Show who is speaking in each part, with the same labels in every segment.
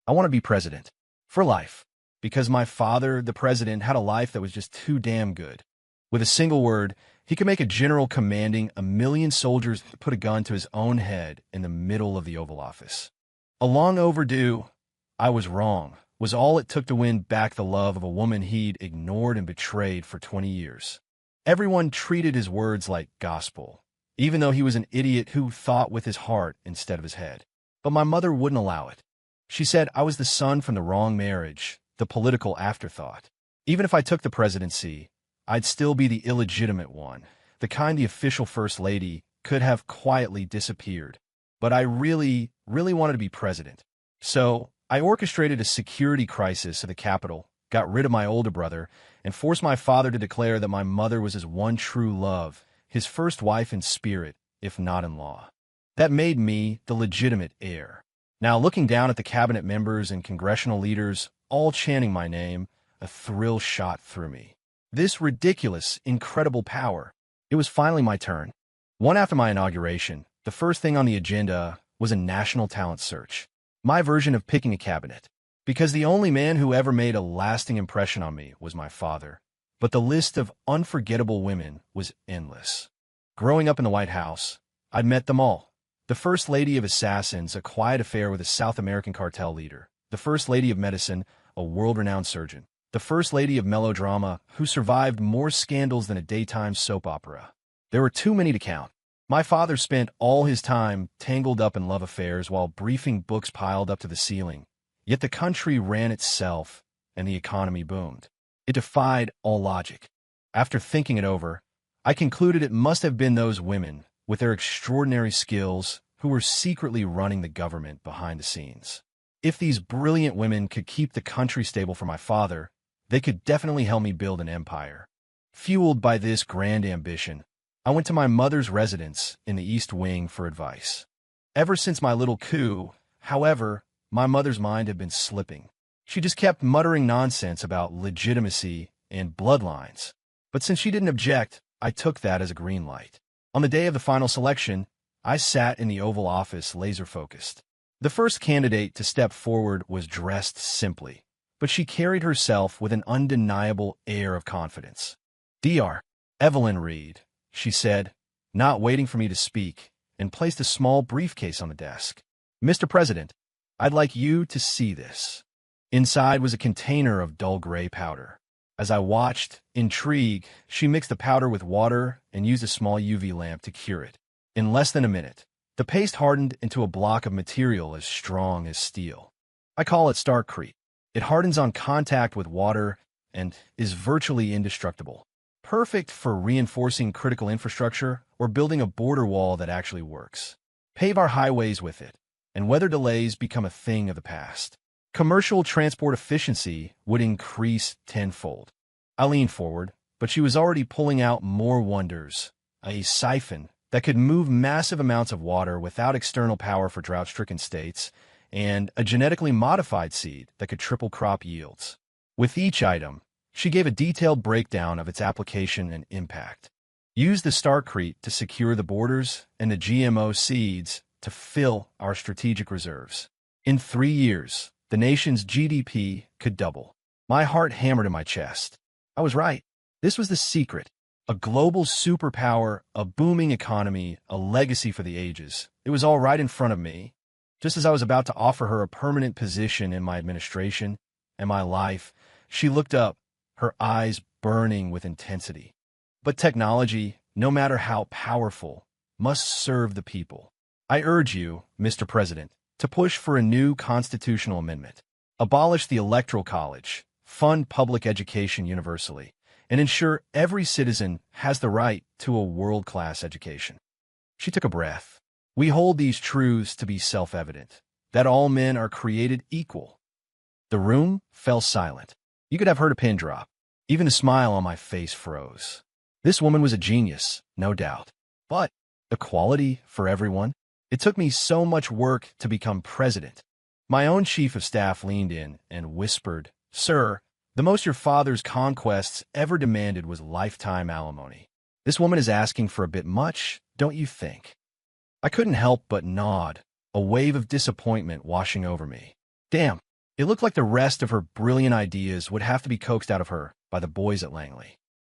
Speaker 1: I want to be president. For life. Because my father, the president, had a life that was just too damn good. With a single word, he could make a general commanding 1,000,000 soldiers put a gun to his own head in the middle of the Oval Office. A long overdue, I was wrong, was all it took to win back the love of a woman he'd ignored and betrayed for 20 years. Everyone treated his words like gospel, even though he was an idiot who thought with his heart instead of his head. But my mother wouldn't allow it. She said I was the son from the wrong marriage, the political afterthought. Even if I took the presidency, I'd still be the illegitimate one, the kind the official first lady could have quietly disappeared. But I really wanted to be president. So I orchestrated a security crisis at the Capitol, got rid of my older brother, and forced my father to declare that my mother was his one true love, his first wife in spirit, if not in law. That made me the legitimate heir. Now, looking down at the cabinet members and congressional leaders, all chanting my name, a thrill shot through me. This ridiculous, incredible power. It was finally my turn. One after my inauguration, the first thing on the agenda was a national talent search. My version of picking a cabinet. Because the only man who ever made a lasting impression on me was my father. But the list of unforgettable women was endless. Growing up in the White House, I'd met them all. The First Lady of Assassins, a quiet affair with a South American cartel leader. The First Lady of Medicine, a world-renowned surgeon. The First Lady of Melodrama, who survived more scandals than a daytime soap opera. There were too many to count. My father spent all his time tangled up in love affairs while briefing books piled up to the ceiling. Yet the country ran itself, and the economy boomed. It defied all logic. After thinking it over, I concluded it must have been those women, with their extraordinary skills, who were secretly running the government behind the scenes. If these brilliant women could keep the country stable for my father, they could definitely help me build an empire. Fueled by this grand ambition, I went to my mother's residence in the East Wing for advice. Ever since my little coup, however, my mother's mind had been slipping. She just kept muttering nonsense about legitimacy and bloodlines. But since she didn't object, I took that as a green light. On the day of the final selection, I sat in the Oval Office laser-focused. The first candidate to step forward was dressed simply, but she carried herself with an undeniable air of confidence. "Dr. Evelyn Reed," she said, not waiting for me to speak, and placed a small briefcase on the desk. "Mr. President, I'd like you to see this." Inside was a container of dull gray powder. As I watched, intrigued, she mixed the powder with water and used a small UV lamp to cure it. In less than a minute, the paste hardened into a block of material as strong as steel. I call it Starkcrete. It hardens on contact with water and is virtually indestructible. Perfect for reinforcing critical infrastructure or building a border wall that actually works. Pave our highways with it, and weather delays become a thing of the past. Commercial transport efficiency would increase tenfold. I leaned forward, but she was already pulling out more wonders. A siphon that could move massive amounts of water without external power for drought-stricken states, and a genetically modified seed that could triple crop yields. With each item, she gave a detailed breakdown of its application and impact. Use the Starkcrete to secure the borders and the GMO seeds to fill our strategic reserves. In 3 years, the nation's GDP could double. My heart hammered in my chest. I was right. This was the secret. A global superpower, a booming economy, a legacy for the ages. It was all right in front of me. Just as I was about to offer her a permanent position in my administration and my life, she looked up, her eyes burning with intensity. But technology, no matter how powerful, must serve the people. I urge you, Mr. President, to push for a new constitutional amendment, abolish the Electoral College, fund public education universally, and ensure every citizen has the right to a world-class education. She took a breath. We hold these truths to be self-evident, that all men are created equal. The room fell silent. You could have heard a pin drop. Even a smile on my face froze. This woman was a genius, no doubt. But equality for everyone? It took me so much work to become president. My own chief of staff leaned in and whispered, "Sir, the most your father's conquests ever demanded was lifetime alimony. This woman is asking for a bit much, don't you think?" I couldn't help but nod, a wave of disappointment washing over me. Damn, It looked like the rest of her brilliant ideas would have to be coaxed out of her by the boys at Langley.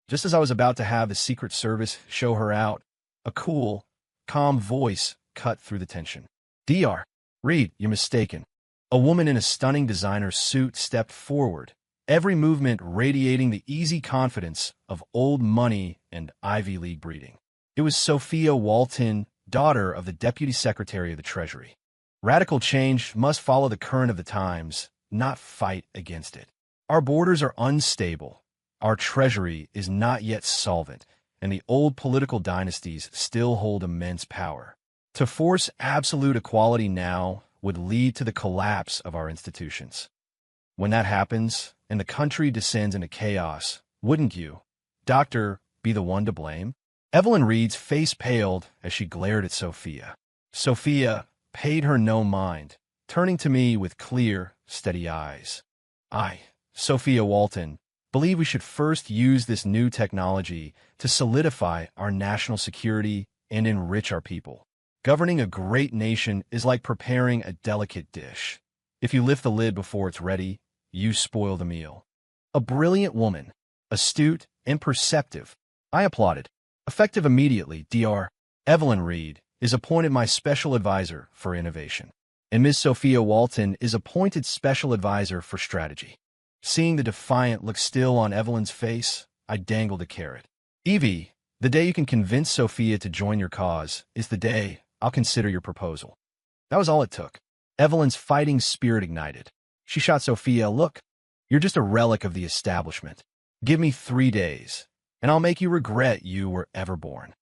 Speaker 1: Just as I was about to have the Secret Service show her out, a cool, calm voice cut through the tension. "Dr. Reed, you're mistaken." A woman in a stunning designer suit stepped forward, every movement radiating the easy confidence of old money and Ivy League breeding. It was Sophia Walton, daughter of the Deputy Secretary of the Treasury. Radical change must follow the current of the times, not fight against it. Our borders are unstable. Our treasury is not yet solvent, and the old political dynasties still hold immense power. To force absolute equality now would lead to the collapse of our institutions. When that happens, and the country descends into chaos, wouldn't you, Doctor, be the one to blame? Evelyn Reed's face paled as she glared at Sophia. Sophia paid her no mind, turning to me with clear, steady eyes. I, Sophia Walton, believe we should first use this new technology to solidify our national security and enrich our people. Governing a great nation is like preparing a delicate dish. If you lift the lid before it's ready, you spoil the meal. A brilliant woman, astute and perceptive. I applauded. Effective immediately, Dr. Evelyn Reed is appointed my special advisor for innovation, and Ms. Sophia Walton is appointed special advisor for strategy. Seeing the defiant look still on Evelyn's face, I dangled a carrot. Evie, the day you can convince Sophia to join your cause is the day I'll consider your proposal. That was all it took. Evelyn's fighting spirit ignited. She shot Sophia a look. You're just a relic of the establishment. Give me 3 days, and I'll make you regret you were ever born.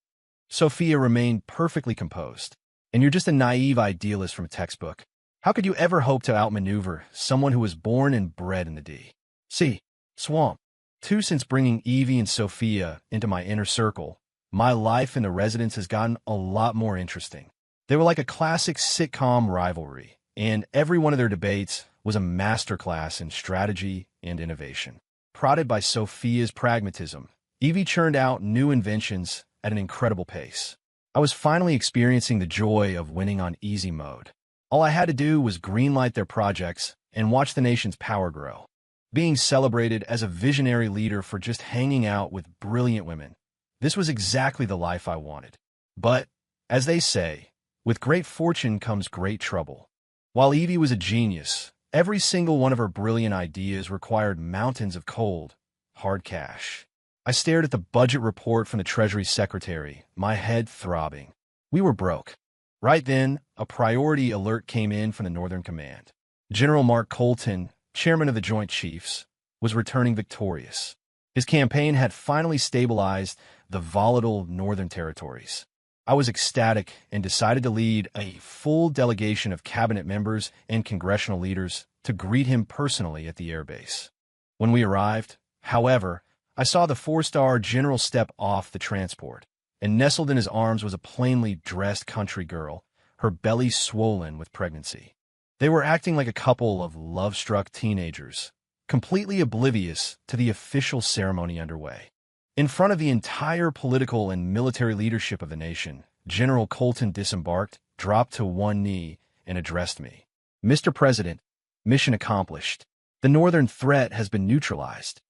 Speaker 1: Sophia remained perfectly composed. And you're just a naive idealist from a textbook. How could you ever hope to outmaneuver someone who was born and bred in the D.C. swamp? Since bringing Evie and Sophia into my inner circle, my life in the residence has gotten a lot more interesting. They were like a classic sitcom rivalry, and every one of their debates was a masterclass in strategy and innovation. Prodded by Sophia's pragmatism, Evie churned out new inventions at an incredible pace. I was finally experiencing the joy of winning on easy mode. All I had to do was greenlight their projects and watch the nation's power grow. Being celebrated as a visionary leader for just hanging out with brilliant women, this was exactly the life I wanted. But, as they say, with great fortune comes great trouble. While Evie was a genius, every single one of her brilliant ideas required mountains of cold, hard cash. I stared at the budget report from the Treasury Secretary, my head throbbing. We were broke. Right then, a priority alert came in from the Northern Command. General Mark Colton, chairman of the Joint Chiefs, was returning victorious. His campaign had finally stabilized the volatile Northern Territories. I was ecstatic and decided to lead a full delegation of cabinet members and congressional leaders to greet him personally at the airbase. When we arrived, however, I saw the 4-star general step off the transport, and nestled in his arms was a plainly dressed country girl, her belly swollen with pregnancy. They were acting like a couple of love-struck teenagers, completely oblivious to the official ceremony underway. In front of the entire political and military leadership of the nation, General Colton disembarked, dropped to one knee, and addressed me. "Mr. President, mission accomplished. The Northern threat has been neutralized."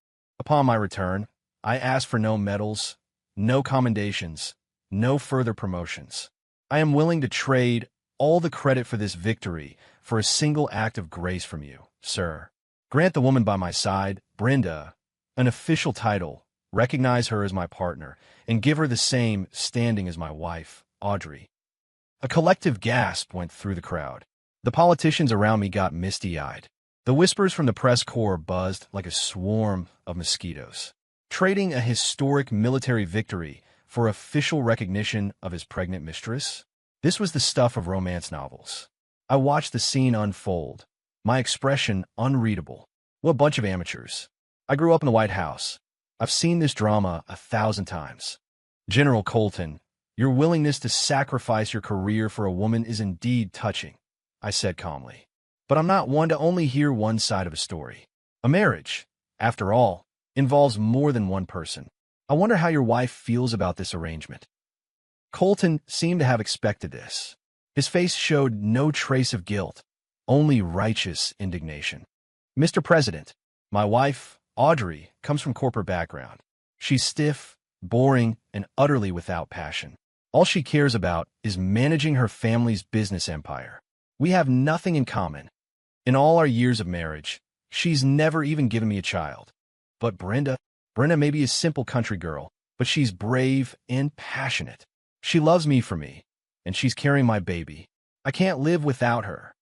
Speaker 1: Upon my return, I asked for no medals, no commendations, no further promotions. I am willing to trade all the credit for this victory for a single act of grace from you, sir. Grant the woman by my side, Brenda, an official title, recognize her as my partner, and give her the same standing as my wife, Audrey. A collective gasp went through the crowd. The politicians around me got misty-eyed. The whispers from the press corps buzzed like a swarm of mosquitoes. Trading a historic military victory for official recognition of his pregnant mistress? This was the stuff of romance novels. I watched the scene unfold, my expression unreadable. What a bunch of amateurs. I grew up in the White House. I've seen this drama 1,000 times. General Colton, your willingness to sacrifice your career for a woman is indeed touching, I said calmly. But I'm not one to only hear one side of a story. A marriage, after all, involves more than one person. I wonder how your wife feels about this arrangement. Colton seemed to have expected this. His face showed no trace of guilt, only righteous indignation. Mr. President, my wife, Audrey, comes from corporate background. She's stiff, boring, and utterly without passion. All she cares about is managing her family's business empire. We have nothing in common. In all our years of marriage, she's never even given me a child. But Brenda may be a simple country girl, but she's brave and passionate. She loves me for me, and she's carrying my baby. I can't live without her.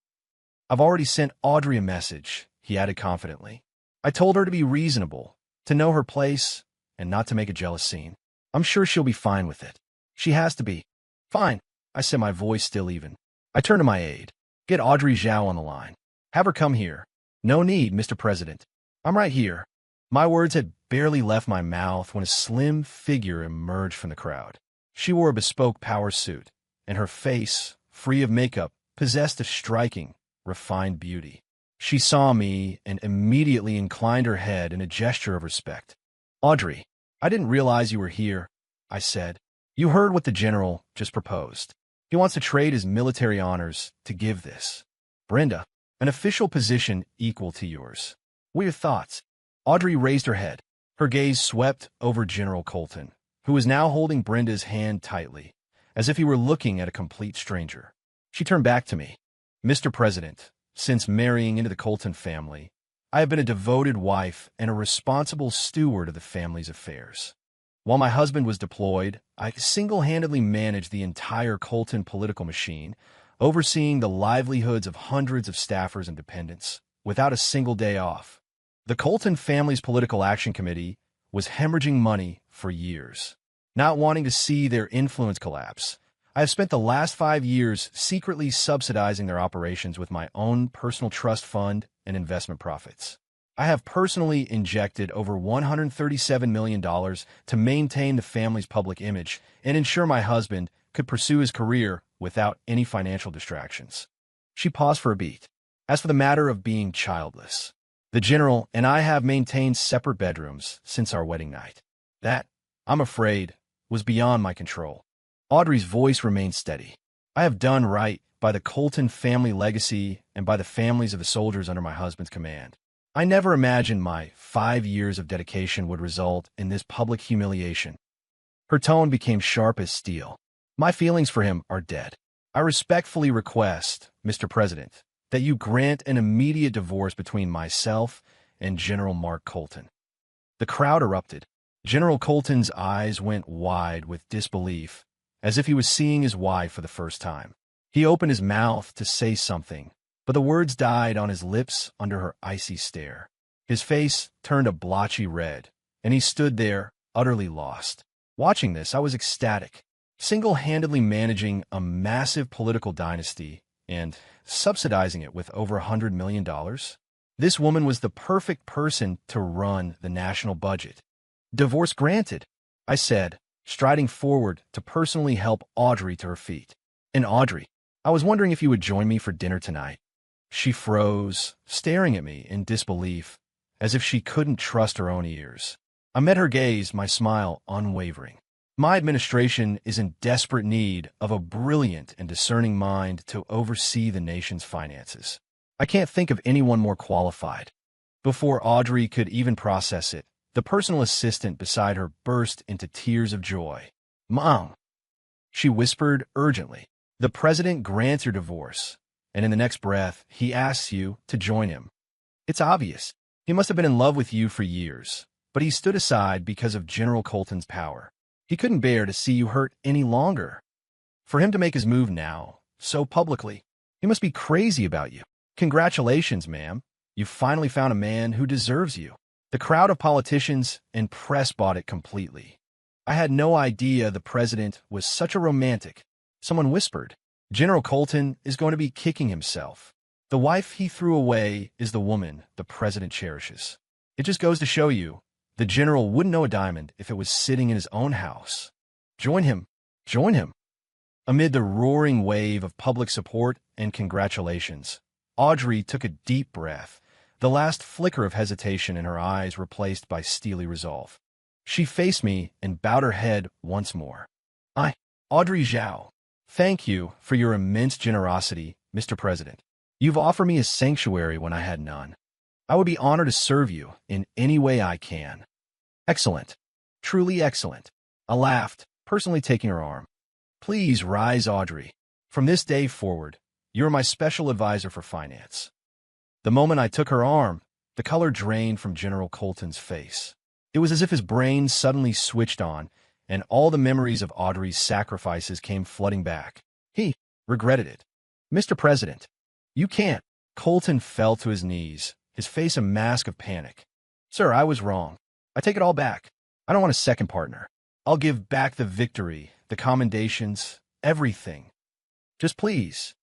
Speaker 1: I've already sent Audrey a message, he added confidently. I told her to be reasonable, to know her place, and not to make a jealous scene. I'm sure she'll be fine with it. She has to be. Fine, I said, my voice still even. I turned to my aide. Get Audrey Zhao on the line. Have her come here. No need, Mr. President. I'm right here. My words had barely left my mouth when a slim figure emerged from the crowd. She wore a bespoke power suit, and her face, free of makeup, possessed a striking, refined beauty. She saw me and immediately inclined her head in a gesture of respect. Audrey, I didn't realize you were here, I said. You heard what the general just proposed. He wants to trade his military honors to give this. Brenda, an official position equal to yours. What are your thoughts? Audrey raised her head. Her gaze swept over General Colton, who was now holding Brenda's hand tightly, as if he were looking at a complete stranger. She turned back to me. Mr. President, since marrying into the Colton family, I have been a devoted wife and a responsible steward of the family's affairs. While my husband was deployed, I single-handedly managed the entire Colton political machine, overseeing the livelihoods of hundreds of staffers and dependents, without a single day off. The Colton family's political action committee was hemorrhaging money for years. Not wanting to see their influence collapse, I have spent the last 5 years secretly subsidizing their operations with my own personal trust fund and investment profits. I have personally injected over $137 million to maintain the family's public image and ensure my husband could pursue his career without any financial distractions. She paused for a beat. As for the matter of being childless, the general and I have maintained separate bedrooms since our wedding night. That, I'm afraid, was beyond my control. Audrey's voice remained steady. I have done right by the Colton family legacy and by the families of the soldiers under my husband's command. I never imagined my 5 years of dedication would result in this public humiliation. Her tone became sharp as steel. My feelings for him are dead. I respectfully request, Mr. President, that you grant an immediate divorce between myself and General Mark Colton. The crowd erupted. General Colton's eyes went wide with disbelief, as if he was seeing his wife for the first time. He opened his mouth to say something, but the words died on his lips under her icy stare. His face turned a blotchy red, and he stood there, utterly lost. Watching this, I was ecstatic. Single-handedly managing a massive political dynasty and subsidizing it with over $100 million. This woman was the perfect person to run the national budget. Divorce granted, I said, striding forward to personally help Audrey to her feet. And Audrey, I was wondering if you would join me for dinner tonight. She froze, staring at me in disbelief, as if she couldn't trust her own ears. I met her gaze, my smile unwavering. My administration is in desperate need of a brilliant and discerning mind to oversee the nation's finances. I can't think of anyone more qualified. Before Audrey could even process it, the personal assistant beside her burst into tears of joy. Mom, she whispered urgently, the president grants your divorce, and in the next breath, he asks you to join him. It's obvious. He must have been in love with you for years, but he stood aside because of General Colton's power. He couldn't bear to see you hurt any longer. For him to make his move now, so publicly, he must be crazy about you. Congratulations, ma'am. You finally found a man who deserves you. The crowd of politicians and press bought it completely. I had no idea the president was such a romantic. Someone whispered, General Colton is going to be kicking himself. The wife he threw away is the woman the president cherishes. It just goes to show you, the general wouldn't know a diamond if it was sitting in his own house. Join him. Join him. Amid the roaring wave of public support and congratulations, Audrey took a deep breath, the last flicker of hesitation in her eyes replaced by steely resolve. She faced me and bowed her head once more. Audrey Zhao, thank you for your immense generosity, Mr. President. You've offered me a sanctuary when I had none. I would be honored to serve you in any way I can. Excellent. Truly excellent. I laughed, personally taking her arm. Please rise, Audrey. From this day forward, you're my special advisor for finance. The moment I took her arm, the color drained from General Colton's face. It was as if his brain suddenly switched on, and all the memories of Audrey's sacrifices came flooding back. He regretted it. Mr. President, you can't. Colton fell to his knees, his face a mask of panic. Sir, I was wrong. I take it all back. I don't want a second partner. I'll give back the victory, the commendations, everything. Just please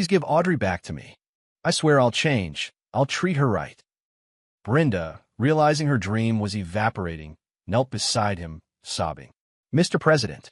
Speaker 1: give Audrey back to me. I swear I'll change. I'll treat her right. Brenda, realizing her dream was evaporating, knelt beside him, sobbing. Mr. President,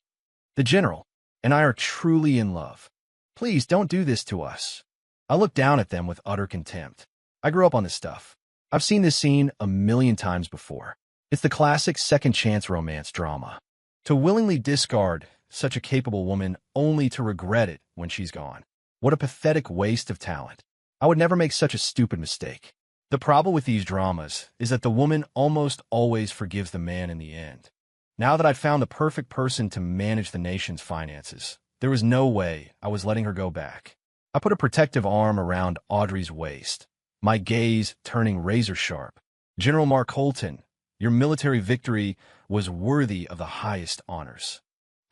Speaker 1: the General and I are truly in love. Please don't do this to us. I looked down at them with utter contempt. I grew up on this stuff. I've seen this scene a million times before. It's the classic second chance romance drama. To willingly discard such a capable woman only to regret it when she's gone. What a pathetic waste of talent. I would never make such a stupid mistake. The problem with these dramas is that the woman almost always forgives the man in the end. Now that I'd found the perfect person to manage the nation's finances, there was no way I was letting her go back. I put a protective arm around Audrey's waist, my gaze turning razor sharp. General Mark Colton, your military victory was worthy of the highest honors.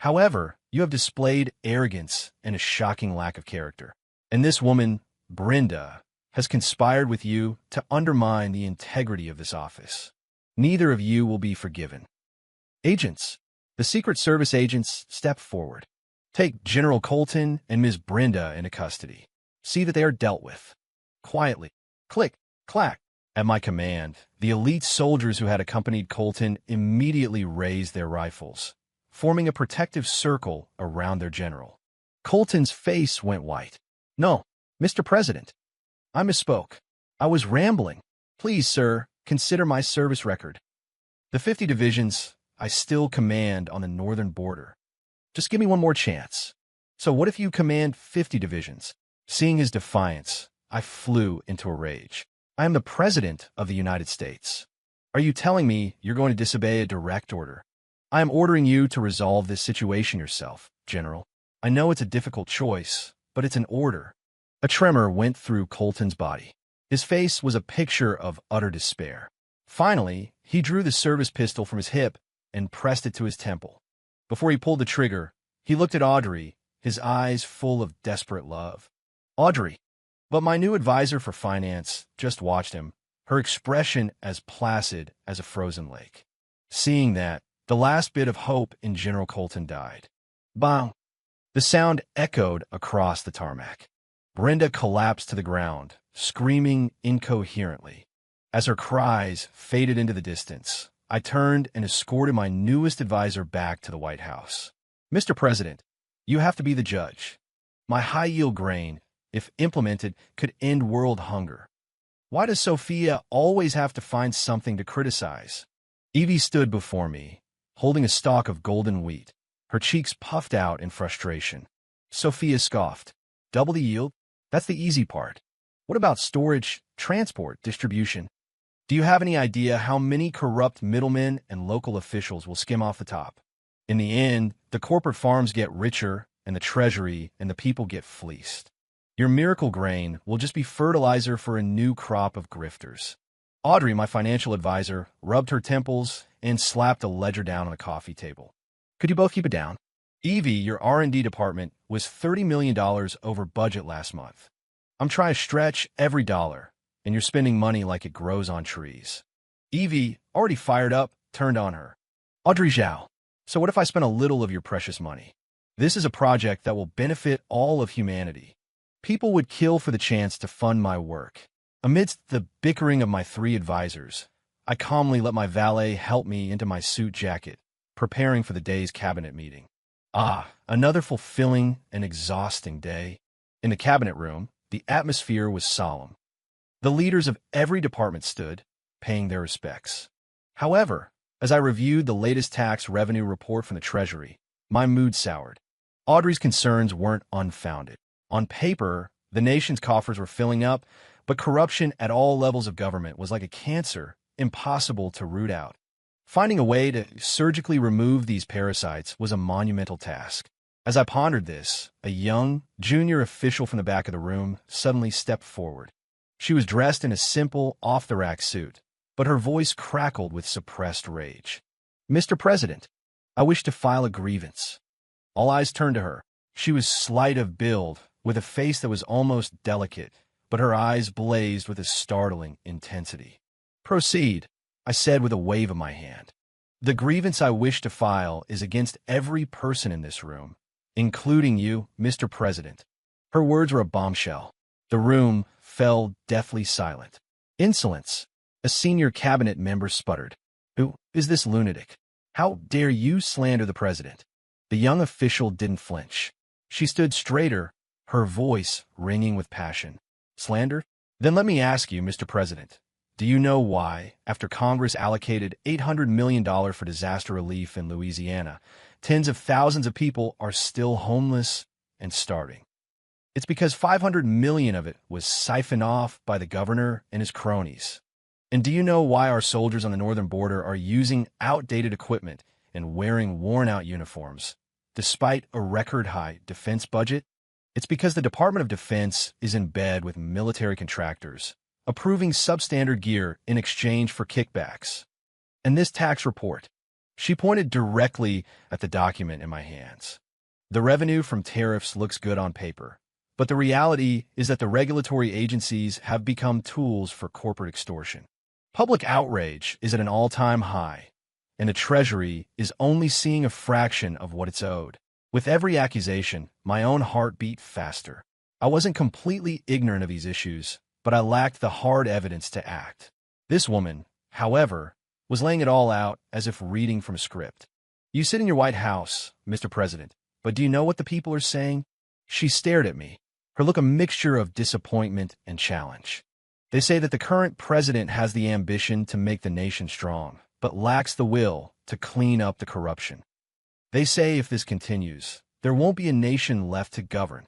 Speaker 1: However, you have displayed arrogance and a shocking lack of character. And this woman, Brenda, has conspired with you to undermine the integrity of this office. Neither of you will be forgiven. Agents, the Secret Service agents, step forward. Take General Colton and Ms. Brenda into custody. See that they are dealt with. Quietly. Click, clack. At my command, the elite soldiers who had accompanied Colton immediately raised their rifles, forming a protective circle around their general. Colton's face went white. No, Mr. President. I misspoke. I was rambling. Please, sir, consider my service record. The 50 divisions I still command on the northern border. Just give me one more chance. So what if you command 50 divisions? Seeing his defiance, I flew into a rage. I am the President of the United States. Are you telling me you're going to disobey a direct order? I am ordering you to resolve this situation yourself, General. I know it's a difficult choice, but it's an order. A tremor went through Colton's body. His face was a picture of utter despair. Finally, he drew the service pistol from his hip and pressed it to his temple. Before he pulled the trigger, he looked at Audrey, his eyes full of desperate love. Audrey. But my new advisor for finance just watched him, her expression as placid as a frozen lake. Seeing that, the last bit of hope in General Colton died. Bang! The sound echoed across the tarmac. Brenda collapsed to the ground, screaming incoherently. As her cries faded into the distance, I turned and escorted my newest advisor back to the White House. Mr. President, you have to be the judge. My high-yield grain, if implemented, could end world hunger. Why does Sophia always have to find something to criticize? Evie stood before me, holding a stalk of golden wheat, her cheeks puffed out in frustration. Sophia scoffed. Double the yield? That's the easy part. What about storage, transport, distribution? Do you have any idea how many corrupt middlemen and local officials will skim off the top? In the end, the corporate farms get richer, and the treasury and the people get fleeced. Your miracle grain will just be fertilizer for a new crop of grifters. Audrey, my financial advisor, rubbed her temples and slapped a ledger down on a coffee table. Could you both keep it down? Evie, your R&D department was $30 million over budget last month. I'm trying to stretch every dollar, and you're spending money like it grows on trees. Evie, already fired up, turned on her. Audrey Zhao, so what if I spend a little of your precious money? This is a project that will benefit all of humanity. People would kill for the chance to fund my work. Amidst the bickering of my 3 advisors, I calmly let my valet help me into my suit jacket, preparing for the day's cabinet meeting. Another fulfilling and exhausting day. In the cabinet room, the atmosphere was solemn. The leaders of every department stood, paying their respects. However, as I reviewed the latest tax revenue report from the Treasury, my mood soured. Audrey's concerns weren't unfounded. On paper, the nation's coffers were filling up, But corruption at all levels of government was like a cancer, impossible to root out. Finding a way to surgically remove these parasites was a monumental task. As I pondered this, a young, junior official from the back of the room suddenly stepped forward. She was dressed in a simple, off-the-rack suit, but her voice crackled with suppressed rage. "Mr. President, I wish to file a grievance." All eyes turned to her. She was slight of build, with a face that was almost delicate, but her eyes blazed with a startling intensity. "Proceed," I said with a wave of my hand. "The grievance I wish to file is against every person in this room, including you, Mr. President." Her words were a bombshell. The room fell deathly silent. "Insolence," a senior cabinet member sputtered. "Who is this lunatic? How dare you slander the president?" The young official didn't flinch. She stood straighter, her voice ringing with passion. "Slander? Then let me ask you, Mr. President, do you know why, after Congress allocated $800 million for disaster relief in Louisiana, tens of thousands of people are still homeless and starving? It's because $500 million of it was siphoned off by the governor and his cronies. And do you know why our soldiers on the northern border are using outdated equipment and wearing worn-out uniforms, despite a record-high defense budget? It's because the Department of Defense is in bed with military contractors, approving substandard gear in exchange for kickbacks. And this tax report," she pointed directly at the document in my hands. "The revenue from tariffs looks good on paper, but the reality is that the regulatory agencies have become tools for corporate extortion. Public outrage is at an all-time high, and the Treasury is only seeing a fraction of what it's owed." With every accusation, my own heart beat faster. I wasn't completely ignorant of these issues, but I lacked the hard evidence to act. This woman, however, was laying it all out as if reading from a script. "You sit in your White House, Mr. President, but do you know what the people are saying?" She stared at me, her look a mixture of disappointment and challenge. "They say that the current president has the ambition to make the nation strong, but lacks the will to clean up the corruption. They say if this continues, there won't be a nation left to govern."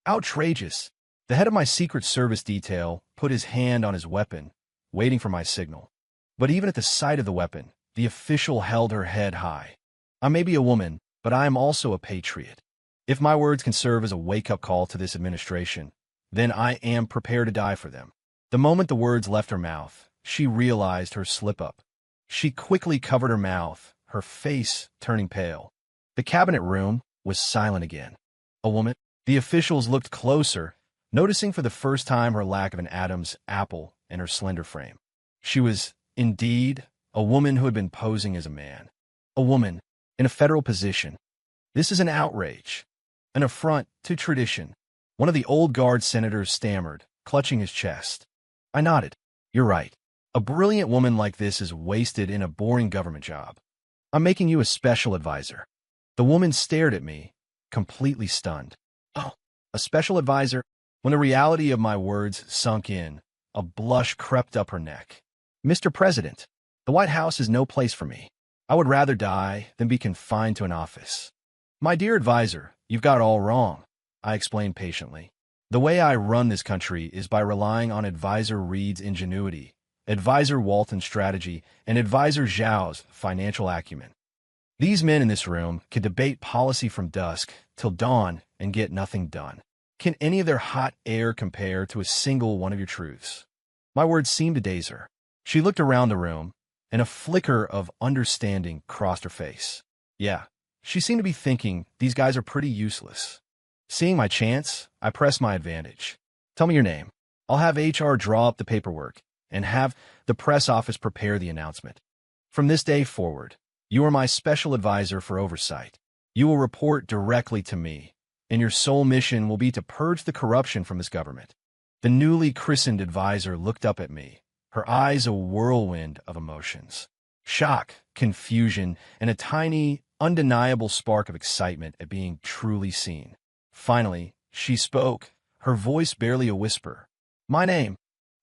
Speaker 1: Outrageous. The head of my Secret Service detail put his hand on his weapon, waiting for my signal. But even at the sight of the weapon, the official held her head high. "I may be a woman, but I am also a patriot. If my words can serve as a wake-up call to this administration, then I am prepared to die for them." The moment the words left her mouth, she realized her slip-up. She quickly covered her mouth, her face turning pale. The cabinet room was silent again. "A woman?" The officials looked closer, noticing for the first time her lack of an Adam's apple in her slender frame. She was, indeed, a woman who had been posing as a man. A woman in a federal position. "This is an outrage, an affront to tradition," one of the old guard senators stammered, clutching his chest. I nodded. "You're right. A brilliant woman like this is wasted in a boring government job. I'm making you a special advisor." The woman stared at me, completely stunned. "Oh, a special advisor?" When the reality of my words sunk in, a blush crept up her neck. "Mr. President, the White House is no place for me. I would rather die than be confined to an office." "My dear advisor, you've got it all wrong," I explained patiently. "The way I run this country is by relying on Advisor Reed's ingenuity, Advisor Walton's strategy, and Advisor Zhao's financial acumen. These men in this room can debate policy from dusk till dawn and get nothing done. Can any of their hot air compare to a single one of your truths?" My words seemed to daze her. She looked around the room, and a flicker of understanding crossed her face. Yeah, she seemed to be thinking these guys are pretty useless. Seeing my chance, I pressed my advantage. "Tell me your name. I'll have HR draw up the paperwork and have the press office prepare the announcement. From this day forward, you are my special advisor for oversight. You will report directly to me, and your sole mission will be to purge the corruption from this government." The newly christened advisor looked up at me, her eyes a whirlwind of emotions. Shock, confusion, and a tiny, undeniable spark of excitement at being truly seen. Finally, she spoke, her voice barely a whisper. My name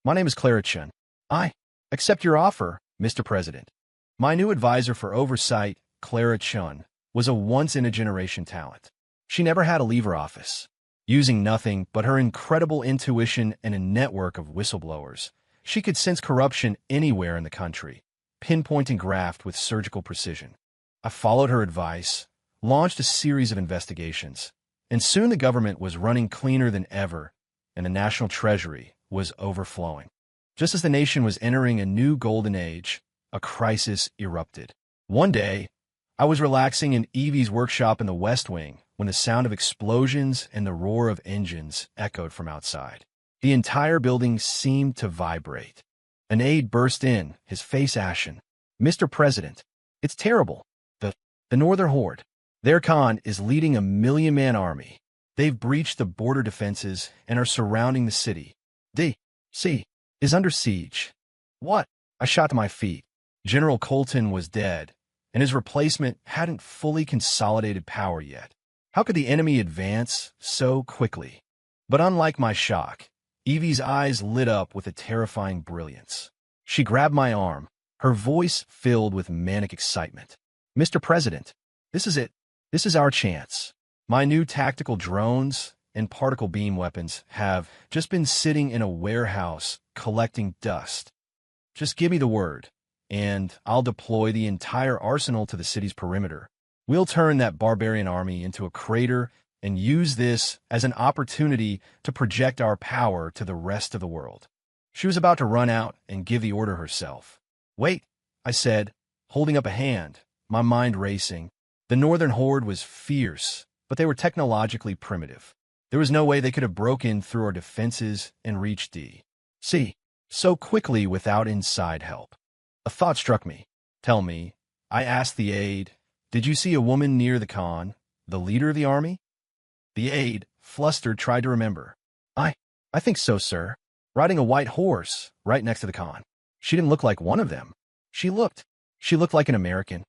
Speaker 1: is Clara Chun. I accept your offer, Mr. President." My new advisor for oversight, Clara Chun, was a once-in-a-generation talent. She never had to leave her office. Using nothing but her incredible intuition and a network of whistleblowers, she could sense corruption anywhere in the country, pinpointing graft with surgical precision. I followed her advice, launched a series of investigations, and soon the government was running cleaner than ever, and the national treasury was overflowing. Just as the nation was entering a new golden age, a crisis erupted. One day, I was relaxing in Evie's workshop in the West Wing when the sound of explosions and the roar of engines echoed from outside. The entire building seemed to vibrate. An aide burst in, his face ashen. "Mr. President, it's terrible. The Northern Horde. Their Khan is leading a 1,000,000-man army. They've breached the border defenses and are surrounding the city. D.C. is under siege." What? I shot to my feet. General Colton was dead, and his replacement hadn't fully consolidated power yet. How could the enemy advance so quickly? But unlike my shock, Evie's eyes lit up with a terrifying brilliance. She grabbed my arm, her voice filled with manic excitement. "Mr. President, this is it. This is our chance. My new tactical drones and particle beam weapons have just been sitting in a warehouse collecting dust. Just give me the word, and I'll deploy the entire arsenal to the city's perimeter. We'll turn that barbarian army into a crater and use this as an opportunity to project our power to the rest of the world." She was about to run out and give the order herself. "Wait," I said, holding up a hand, my mind racing. The Northern Horde was fierce, but they were technologically primitive. There was no way they could have broken through our defenses and reached D.C. so quickly without inside help. A thought struck me. "Tell me," I asked the aide, "did you see a woman near the Khan, the leader of the army?" The aide, flustered, tried to remember. I think so, sir. Riding a white horse, right next to the Khan. She didn't look like one of them. She looked like an American."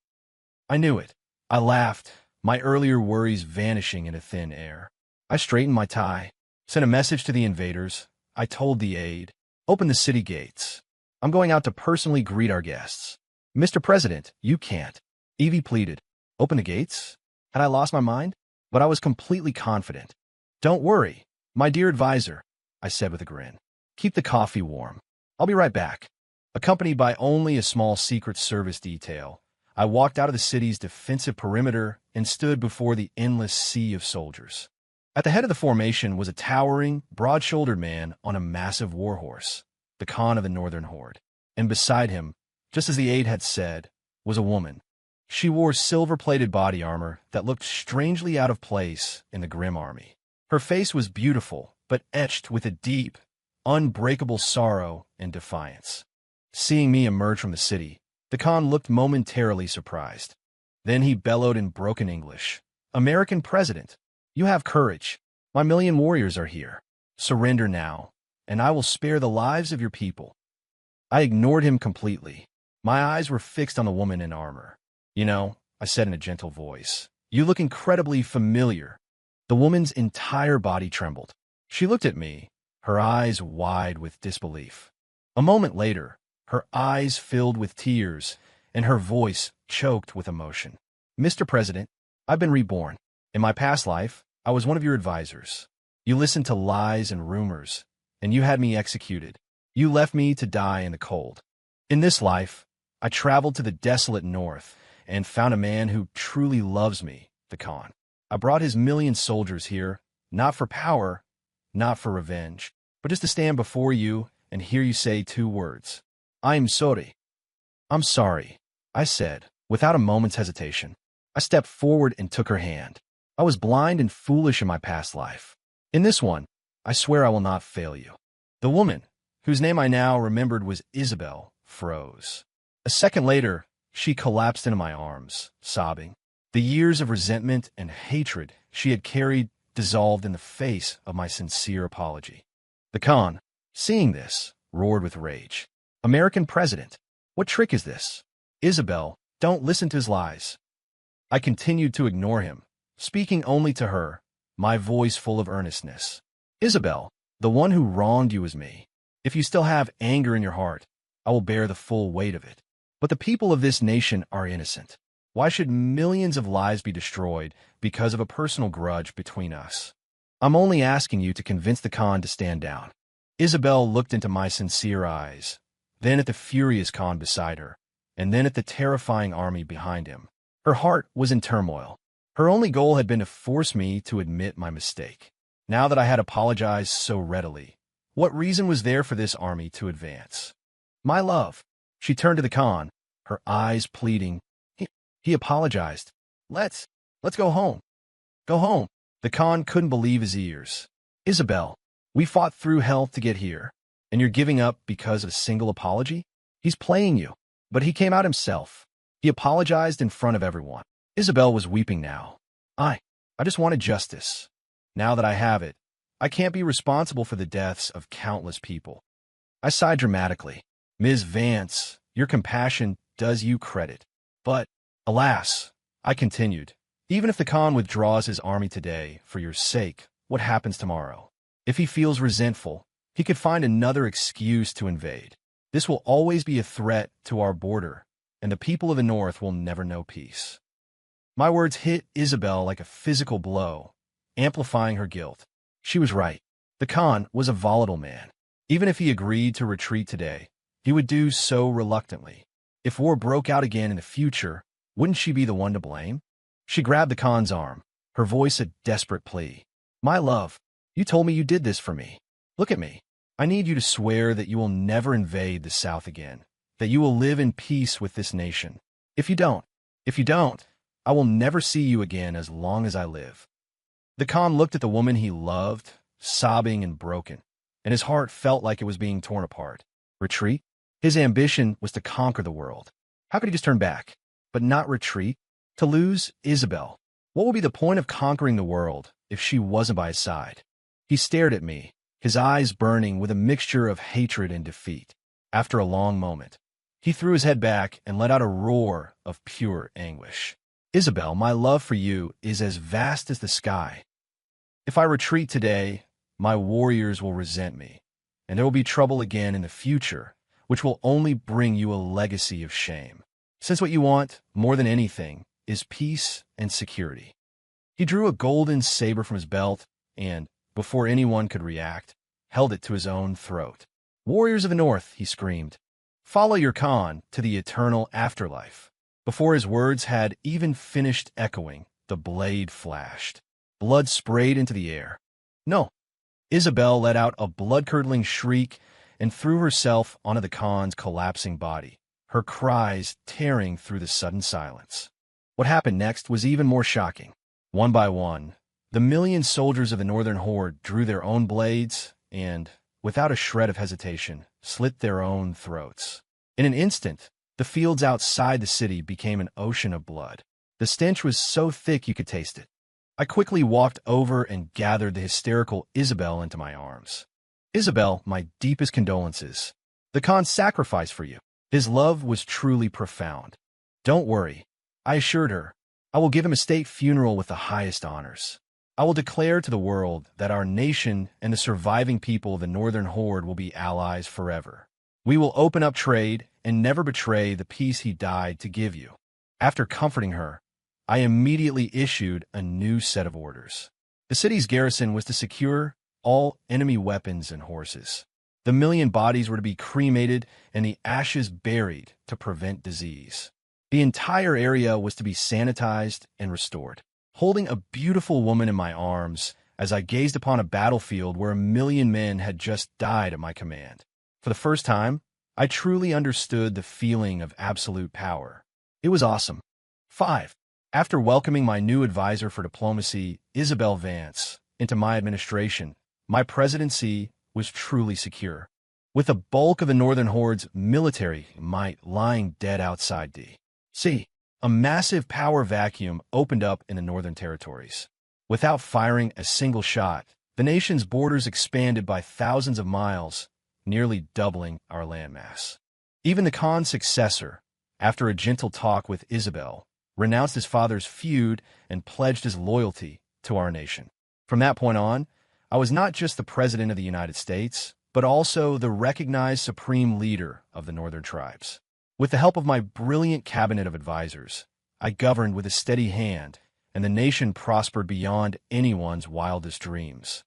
Speaker 1: I knew it. I laughed, my earlier worries vanishing into thin air. I straightened my tie, sent a message to the invaders. I told the aide, "Open the city gates. I'm going out to personally greet our guests." "Mr. President, you can't," Evie pleaded. "Open the gates?" Had I lost my mind? But I was completely confident. "Don't worry, my dear advisor," I said with a grin. "Keep the coffee warm. I'll be right back." Accompanied by only a small Secret Service detail, I walked out of the city's defensive perimeter and stood before the endless sea of soldiers. At the head of the formation was a towering, broad-shouldered man on a massive warhorse, the Khan of the Northern Horde. And beside him, just as the aide had said, was a woman. She wore silver-plated body armor that looked strangely out of place in the grim army. Her face was beautiful, but etched with a deep, unbreakable sorrow and defiance. Seeing me emerge from the city, the Khan looked momentarily surprised. Then he bellowed in broken English, "American President, you have courage. My 1,000,000 warriors are here. Surrender now, and I will spare the lives of your people." I ignored him completely. My eyes were fixed on the woman in armor. "You know," I said in a gentle voice, "you look incredibly familiar." The woman's entire body trembled. She looked at me, her eyes wide with disbelief. A moment later, her eyes filled with tears, and her voice choked with emotion. "Mr. President, I've been reborn. In my past life, I was one of your advisors. You listened to lies and rumors, and you had me executed. You left me to die in the cold. In this life, I traveled to the desolate north and found a man who truly loves me, the Khan. I brought his 1,000,000 soldiers here, not for power, not for revenge, but just to stand before you and hear you say 2 words. I'm sorry." "I'm sorry," I said, without a moment's hesitation. I stepped forward and took her hand. I was blind and foolish in my past life. In this one, I swear I will not fail you. The woman, whose name I now remembered was Isabel, froze. A second later, she collapsed into my arms, sobbing. The years of resentment and hatred she had carried dissolved in the face of my sincere apology. The Khan, seeing this, roared with rage. "American President, what trick is this? Isabel, don't listen to his lies." I continued to ignore him, speaking only to her, my voice full of earnestness. "Isabel, the one who wronged you is me. If you still have anger in your heart, I will bear the full weight of it. But the people of this nation are innocent. Why should millions of lives be destroyed because of a personal grudge between us?" I'm only asking you to convince the Khan to stand down. Isabel looked into my sincere eyes, then at the furious Khan beside her, and then at the terrifying army behind him. Her heart was in turmoil. Her only goal had been to force me to admit my mistake. Now that I had apologized so readily, what reason was there for this army to advance? My love. She turned to the Khan, her eyes pleading. He apologized. Let's go home. Go home. The Khan couldn't believe his ears. Isabel, we fought through hell to get here, and you're giving up because of a single apology? He's playing you. But he came out himself. He apologized in front of everyone. Isabel was weeping now. I just wanted justice. Now that I have it, I can't be responsible for the deaths of countless people. I sighed dramatically. Ms. Vance, your compassion does you credit. But, alas, I continued, even if the Khan withdraws his army today for your sake, what happens tomorrow? If he feels resentful, he could find another excuse to invade. This will always be a threat to our border, and the people of the North will never know peace. My words hit Isabel like a physical blow, amplifying her guilt. She was right. The Khan was a volatile man. Even if he agreed to retreat today, he would do so reluctantly. If war broke out again in the future, wouldn't she be the one to blame? She grabbed the Khan's arm, her voice a desperate plea. My love, you told me you did this for me. Look at me. I need you to swear that you will never invade the South again, that you will live in peace with this nation. If you don't, I will never see you again as long as I live. The Khan looked at the woman he loved, sobbing and broken, and his heart felt like it was being torn apart. Retreat? His ambition was to conquer the world. How could he just turn back, but not retreat? To lose Isabel. What would be the point of conquering the world if she wasn't by his side? He stared at me, his eyes burning with a mixture of hatred and defeat. After a long moment, he threw his head back and let out a roar of pure anguish. Isabel, my love for you is as vast as the sky. If I retreat today, my warriors will resent me, and there will be trouble again in the future, which will only bring you a legacy of shame. Since what you want, more than anything, is peace and security. He drew a golden saber from his belt and, before anyone could react, held it to his own throat. Warriors of the North, he screamed, follow your Khan to the eternal afterlife. Before his words had even finished echoing, the blade flashed. Blood sprayed into the air. No. Isabel let out a blood-curdling shriek and threw herself onto the Khan's collapsing body, her cries tearing through the sudden silence. What happened next was even more shocking. One by one, the million soldiers of the Northern Horde drew their own blades and, without a shred of hesitation, slit their own throats. In an instant, the fields outside the city became an ocean of blood. The stench was so thick you could taste it. I quickly walked over and gathered the hysterical Isabel into my arms. Isabel, my deepest condolences. The Khan's sacrifice for you. His love was truly profound. Don't worry, I assured her. I will give him a state funeral with the highest honors. I will declare to the world that our nation and the surviving people of the Northern Horde will be allies forever. We will open up trade and never betray the peace he died to give you. After comforting her, I immediately issued a new set of orders. The city's garrison was to secure all enemy weapons and horses. The million bodies were to be cremated and the ashes buried to prevent disease. The entire area was to be sanitized and restored. Holding a beautiful woman in my arms as I gazed upon a battlefield where 1 million men had just died at my command. For the first time, I truly understood the feeling of absolute power. It was awesome. 5. After welcoming my new advisor for diplomacy, Isabel Vance, into my administration, my presidency was truly secure. With the bulk of the Northern Horde's military might lying dead outside D.C., a massive power vacuum opened up in the Northern Territories. Without firing a single shot, the nation's borders expanded by thousands of miles, nearly doubling our landmass. Even the Khan's successor, after a gentle talk with Isabel, renounced his father's feud and pledged his loyalty to our nation. From that point on, I was not just the President of the United States, but also the recognized supreme leader of the Northern tribes. With the help of my brilliant cabinet of advisors, I governed with a steady hand and the nation prospered beyond anyone's wildest dreams.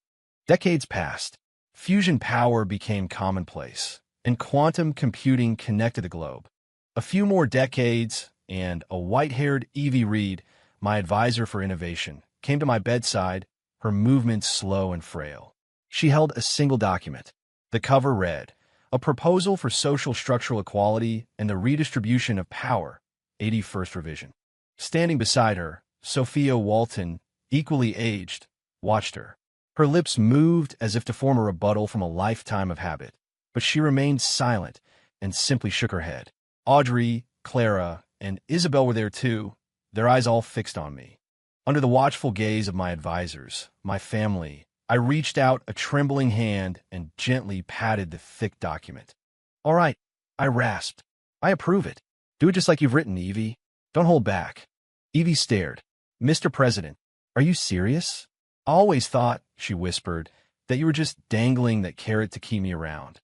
Speaker 1: Decades passed. Fusion power became commonplace, and quantum computing connected the globe. A few more decades, and a white-haired Evie Reed, my advisor for innovation, came to my bedside, her movements slow and frail. She held a single document. The cover read, "A Proposal for Social Structural Equality and the Redistribution of Power, 81st Revision." Standing beside her, Sophia Walton, equally aged, watched her. Her lips moved as if to form a rebuttal from a lifetime of habit, but she remained silent and simply shook her head. Audrey, Clara, and Isabel were there too, their eyes all fixed on me. Under the watchful gaze of my advisors, my family, I reached out a trembling hand and gently patted the thick document. "All right," I rasped. "I approve it. Do it just like you've written, Evie. Don't hold back." Evie stared. "Mr. President, are you serious?" "I always thought," she whispered, "that you were just dangling that carrot to keep me around."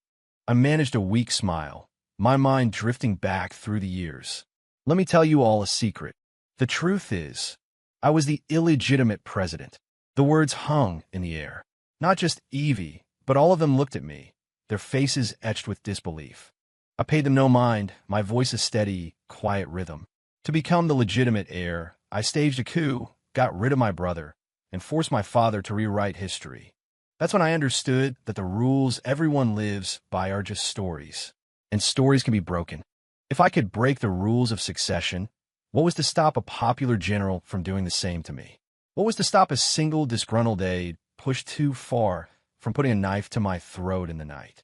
Speaker 1: I managed a weak smile, my mind drifting back through the years. "Let me tell you all a secret. The truth is, I was the illegitimate president." The words hung in the air. Not just Evie, but all of them looked at me, their faces etched with disbelief. I paid them no mind, my voice a steady, quiet rhythm. To become the legitimate heir, I staged a coup, got rid of my brother, and forced my father to rewrite history. That's when I understood that the rules everyone lives by are just stories, and stories can be broken. If I could break the rules of succession, what was to stop a popular general from doing the same to me? What was to stop a single disgruntled aide pushed too far from putting a knife to my throat in the night?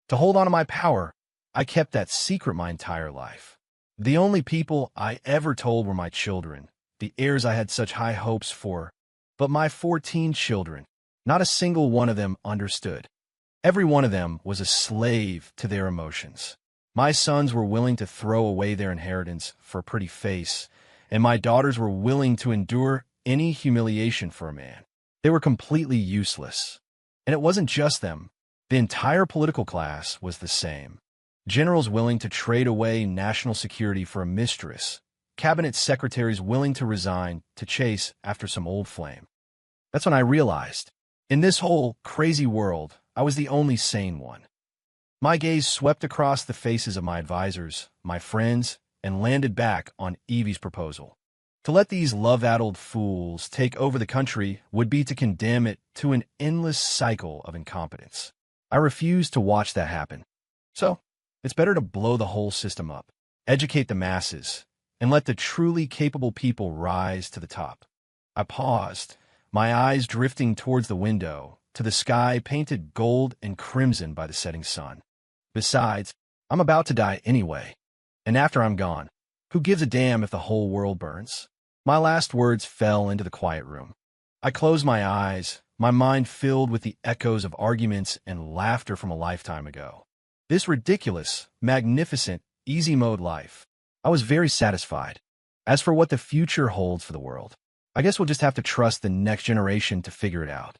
Speaker 1: To hold on to my power, I kept that secret my entire life. The only people I ever told were my children, the heirs I had such high hopes for. But my 14 children, not a single one of them understood. Every one of them was a slave to their emotions. My sons were willing to throw away their inheritance for a pretty face, and my daughters were willing to endure any humiliation for a man. They were completely useless. And it wasn't just them. The entire political class was the same. Generals willing to trade away national security for a mistress. Cabinet secretaries willing to resign to chase after some old flame. That's when I realized, in this whole crazy world, I was the only sane one. My gaze swept across the faces of my advisors, my friends, and landed back on Evie's proposal. To let these love-addled fools take over the country would be to condemn it to an endless cycle of incompetence. I refused to watch that happen. So, it's better to blow the whole system up, educate the masses, and let the truly capable people rise to the top. I paused, my eyes drifting towards the window, to the sky painted gold and crimson by the setting sun. Besides, I'm about to die anyway. And after I'm gone, who gives a damn if the whole world burns? My last words fell into the quiet room. I closed my eyes, my mind filled with the echoes of arguments and laughter from a lifetime ago. This ridiculous, magnificent, easy-mode life. I was very satisfied. As for what the future holds for the world, I guess we'll just have to trust the next generation to figure it out.